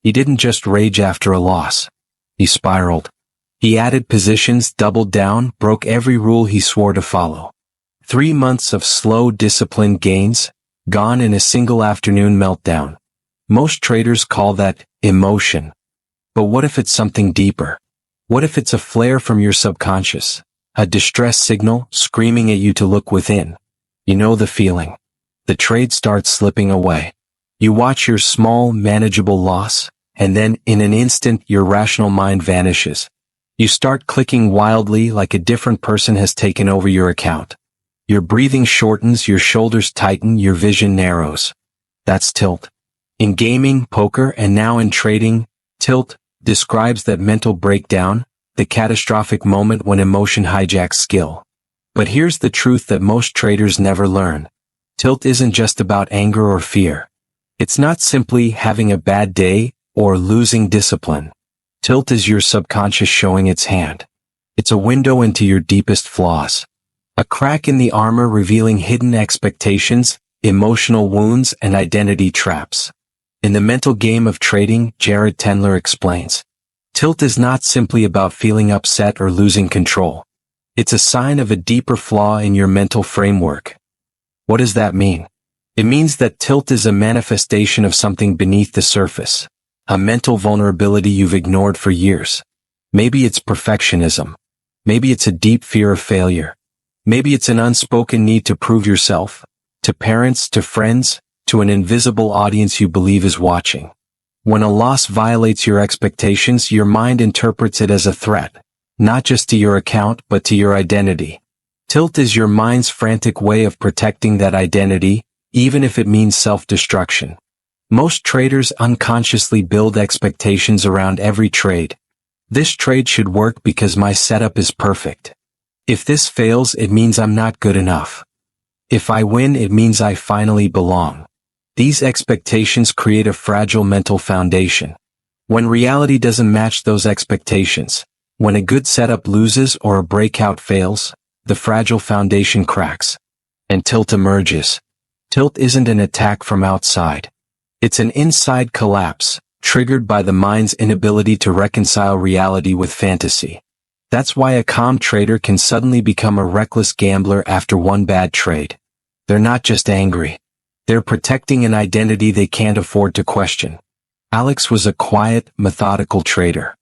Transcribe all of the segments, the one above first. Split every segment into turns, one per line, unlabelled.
He didn't just rage after a loss. He spiraled. He added positions, doubled down, broke every rule he swore to follow. 3 months of slow, disciplined gains, gone in a single afternoon meltdown. Most traders call that emotion. But what if it's something deeper? What if it's a flare from your subconscious? A distress signal screaming at you to look within. You know the feeling. The trade starts slipping away. You watch your small, manageable loss, and then in an instant your rational mind vanishes. You start clicking wildly like a different person has taken over your account. Your breathing shortens, your shoulders tighten, your vision narrows. That's tilt. In gaming, poker, and now in trading, tilt describes that mental breakdown, the catastrophic moment when emotion hijacks skill. But here's the truth that most traders never learn. Tilt isn't just about anger or fear. It's not simply having a bad day or losing discipline. Tilt is your subconscious showing its hand. It's a window into your deepest flaws. A crack in the armor revealing hidden expectations, emotional wounds, and identity traps. In the mental game of trading, Jared Tendler explains, tilt is not simply about feeling upset or losing control. It's a sign of a deeper flaw in your mental framework. What does that mean? It means that tilt is a manifestation of something beneath the surface, a mental vulnerability you've ignored for years. Maybe it's perfectionism. Maybe it's a deep fear of failure. Maybe it's an unspoken need to prove yourself, to parents, to friends, to an invisible audience you believe is watching. When a loss violates your expectations, your mind interprets it as a threat, not just to your account but to your identity. Tilt is your mind's frantic way of protecting that identity, even if it means self-destruction. Most traders unconsciously build expectations around every trade. This trade should work because my setup is perfect. If this fails, it means I'm not good enough. If I win, it means I finally belong. These expectations create a fragile mental foundation. When reality doesn't match those expectations, when a good setup loses or a breakout fails, the fragile foundation cracks. And tilt emerges. Tilt isn't an attack from outside. It's an inside collapse, triggered by the mind's inability to reconcile reality with fantasy. That's why a calm trader can suddenly become a reckless gambler after one bad trade. They're not just angry. They're protecting an identity they can't afford to question. Alex was a quiet, methodical trader.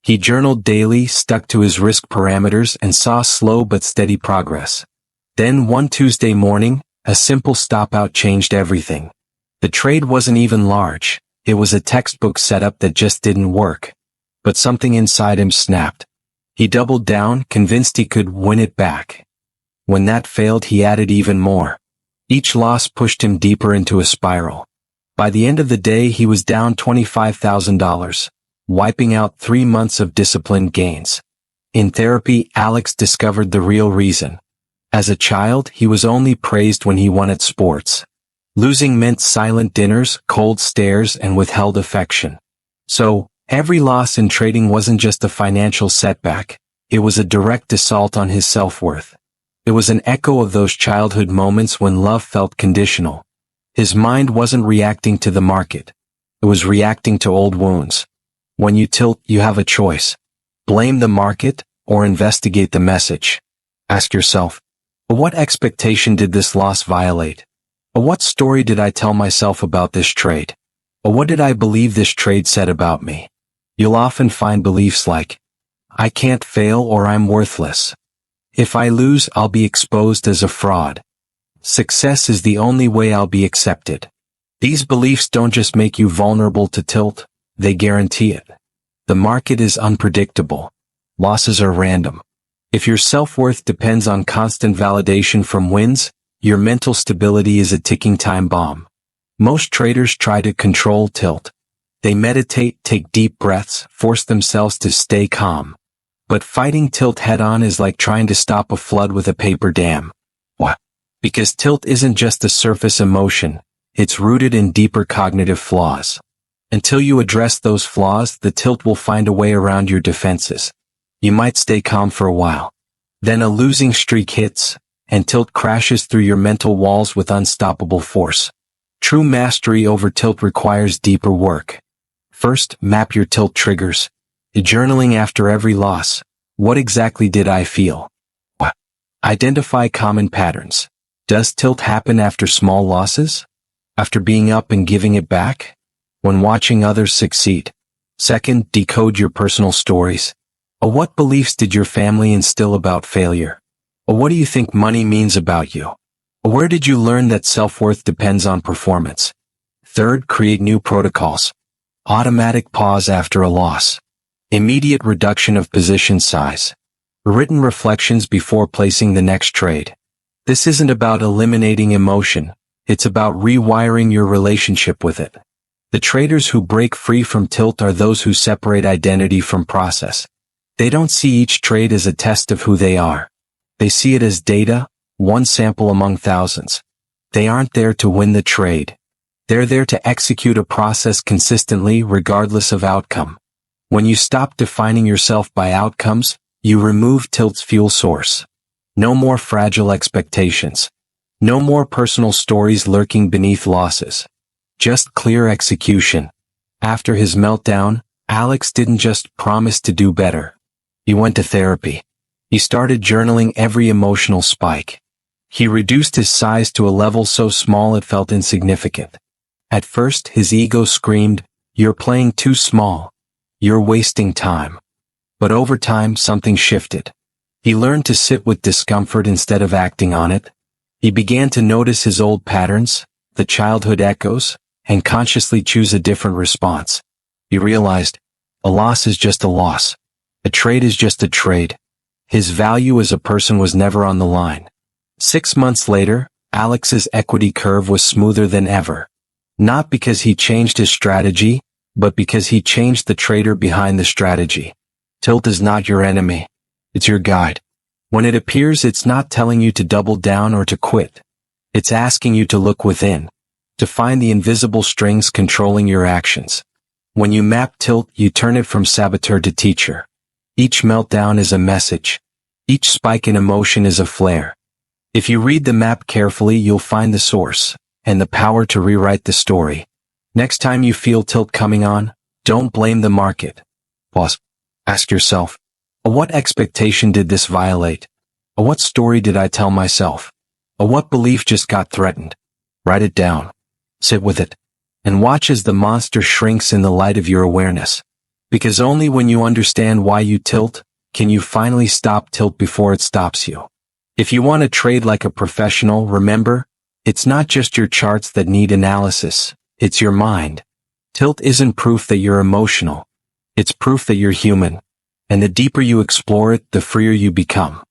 He journaled daily, stuck to his risk parameters, and saw slow but steady progress. Then one Tuesday morning, a simple stop-out changed everything. The trade wasn't even large. It was a textbook setup that just didn't work. But something inside him snapped. He doubled down, convinced he could win it back. When that failed, he added even more. Each loss pushed him deeper into a spiral. By the end of the day, he was down $25,000, wiping out 3 months of disciplined gains. In therapy, Alex discovered the real reason. As a child, he was only praised when he won at sports. Losing meant silent dinners, cold stares, and withheld affection. So, every loss in trading wasn't just a financial setback. It was a direct assault on his self-worth. It was an echo of those childhood moments when love felt conditional. His mind wasn't reacting to the market. It was reacting to old wounds. When you tilt, you have a choice. Blame the market or investigate the message. Ask yourself, what expectation did this loss violate? Or what story did I tell myself about this trade? Or what did I believe this trade said about me? You'll often find beliefs like, I can't fail or I'm worthless. If I lose, I'll be exposed as a fraud. Success is the only way I'll be accepted. These beliefs don't just make you vulnerable to tilt, they guarantee it. The market is unpredictable. Losses are random. If your self-worth depends on constant validation from wins, your mental stability is a ticking time bomb. Most traders try to control tilt. They meditate, take deep breaths, force themselves to stay calm. But fighting tilt head-on is like trying to stop a flood with a paper dam. Why? Because tilt isn't just a surface emotion, it's rooted in deeper cognitive flaws. Until you address those flaws, the tilt will find a way around your defenses. You might stay calm for a while. Then a losing streak hits, and tilt crashes through your mental walls with unstoppable force. True mastery over tilt requires deeper work. First, map your tilt triggers. Journaling after every loss. What exactly did I feel? Identify common patterns. Does tilt happen after small losses? After being up and giving it back? When watching others succeed? Second, decode your personal stories. What beliefs did your family instill about failure? What do you think money means about you? Where did you learn that self-worth depends on performance? Third, create new protocols. Automatic pause after a loss. Immediate reduction of position size. Written reflections before placing the next trade. This isn't about eliminating emotion, it's about rewiring your relationship with it. The traders who break free from tilt are those who separate identity from process. They don't see each trade as a test of who they are. They see it as data, one sample among thousands. They aren't there to win the trade. They're there to execute a process consistently regardless of outcome. When you stop defining yourself by outcomes, you remove tilt's fuel source. No more fragile expectations. No more personal stories lurking beneath losses. Just clear execution. After his meltdown, Alex didn't just promise to do better. He went to therapy. He started journaling every emotional spike. He reduced his size to a level so small it felt insignificant. At first, his ego screamed, "You're playing too small. You're wasting time." But over time, something shifted. He learned to sit with discomfort instead of acting on it. He began to notice his old patterns, the childhood echoes, and consciously choose a different response. He realized, a loss is just a loss. A trade is just a trade. His value as a person was never on the line. 6 months later, Alex's equity curve was smoother than ever. Not because he changed his strategy, but because he changed the trader behind the strategy. Tilt is not your enemy. It's your guide. When it appears, it's not telling you to double down or to quit. It's asking you to look within, to find the invisible strings controlling your actions. When you map tilt, you turn it from saboteur to teacher. Each meltdown is a message. Each spike in emotion is a flare. If you read the map carefully, you'll find the source and the power to rewrite the story. Next time you feel tilt coming on, don't blame the market. Pause. Ask yourself, what expectation did this violate? What story did I tell myself? What belief just got threatened? Write it down. Sit with it. And watch as the monster shrinks in the light of your awareness. Because only when you understand why you tilt, can you finally stop tilt before it stops you. If you want to trade like a professional, remember, it's not just your charts that need analysis, it's your mind. Tilt isn't proof that you're emotional. It's proof that you're human. And the deeper you explore it, the freer you become.